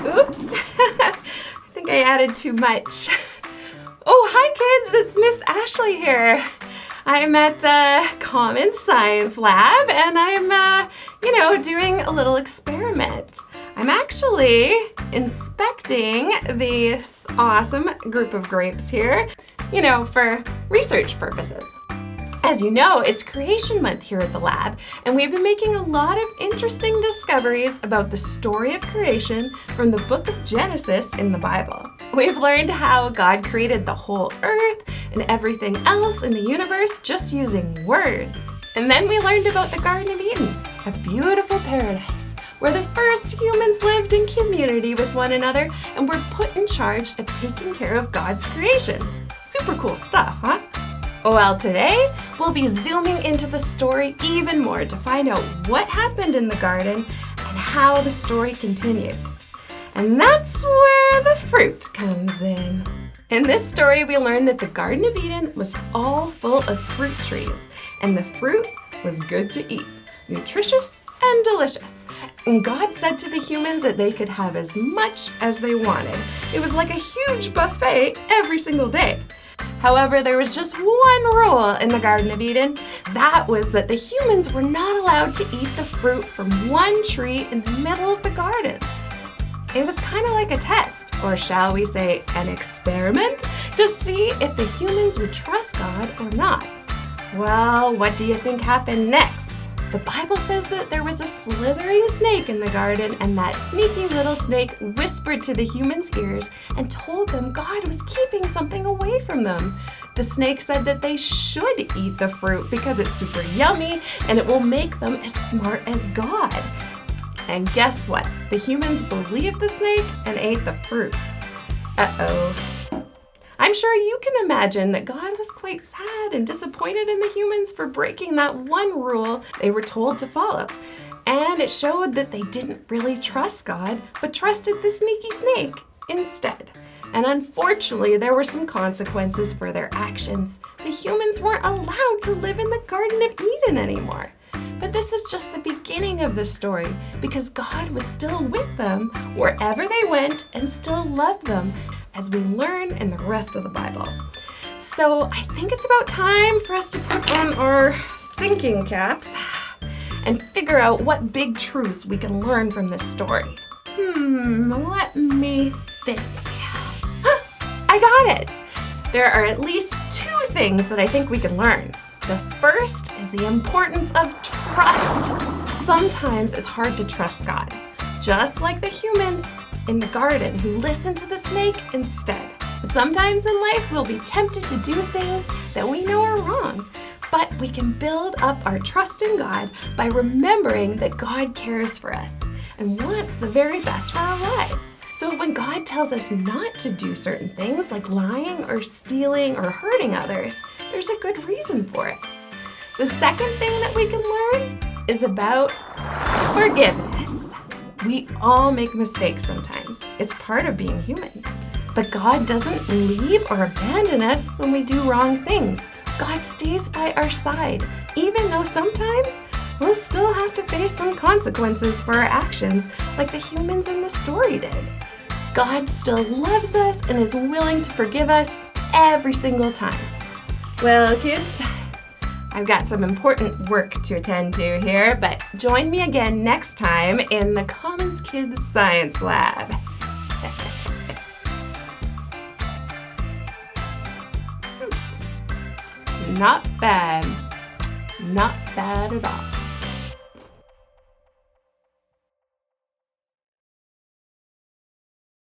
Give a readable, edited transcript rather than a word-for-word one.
Oops, I think I added too much. Oh, hi kids, it's Miss Ashley here. I'm at the Commons Science Lab and I'm, doing a little experiment. I'm actually inspecting this awesome group of grapes here, for research purposes. As you know, it's Creation Month here at the lab, and we've been making a lot of interesting discoveries about the story of creation from the book of Genesis in the Bible. We've learned how God created the whole earth and everything else in the universe just using words. And then we learned about the Garden of Eden, a beautiful paradise where the first humans lived in community with one another and were put in charge of taking care of God's creation. Super cool stuff, huh? Well, today we'll be zooming into the story even more to find out what happened in the garden and how the story continued. And that's where the fruit comes in. In this story, we learn that the Garden of Eden was all full of fruit trees, and the fruit was good to eat, nutritious and delicious. And God said to the humans that they could have as much as they wanted. It was like a huge buffet every single day. However, there was just one rule in the Garden of Eden. That was that the humans were not allowed to eat the fruit from one tree in the middle of the garden. It was kind of like a test, or shall we say an experiment, to see if the humans would trust God or not. Well, what do you think happened next? The Bible says that there was a slithery snake in the garden, and that sneaky little snake whispered to the humans' ears and told them God was keeping something away from them. The snake said that they should eat the fruit because it's super yummy and it will make them as smart as God. And guess what? The humans believed the snake and ate the fruit. Uh-oh. I'm sure you can imagine that God was quite sad and disappointed in the humans for breaking that one rule they were told to follow. And it showed that they didn't really trust God, but trusted the sneaky snake instead. And unfortunately, there were some consequences for their actions. The humans weren't allowed to live in the Garden of Eden anymore. But this is just the beginning of the story, because God was still with them wherever they went and still loved them, as we learn in the rest of the Bible. So I think it's about time for us to put on our thinking caps and figure out what big truths we can learn from this story. Let me think. I got it! There are at least two things that I think we can learn. The first is the importance of trust. Sometimes it's hard to trust God, just like the humans in the garden who listened to the snake instead. Sometimes in life we'll be tempted to do things that we know are wrong, but we can build up our trust in God by remembering that God cares for us and wants the very best for our lives. So when God tells us not to do certain things like lying or stealing or hurting others, there's a good reason for it. The second thing that we can learn is about forgiveness. We all make mistakes sometimes. It's part of being human. But God doesn't leave or abandon us when we do wrong things. God stays by our side, even though sometimes we'll still have to face some consequences for our actions, like the humans in the story did. God still loves us and is willing to forgive us every single time. Well, kids, I've got some important work to attend to here, but join me again next time in the Commons Kids Science Lab. Not bad. Not bad at all.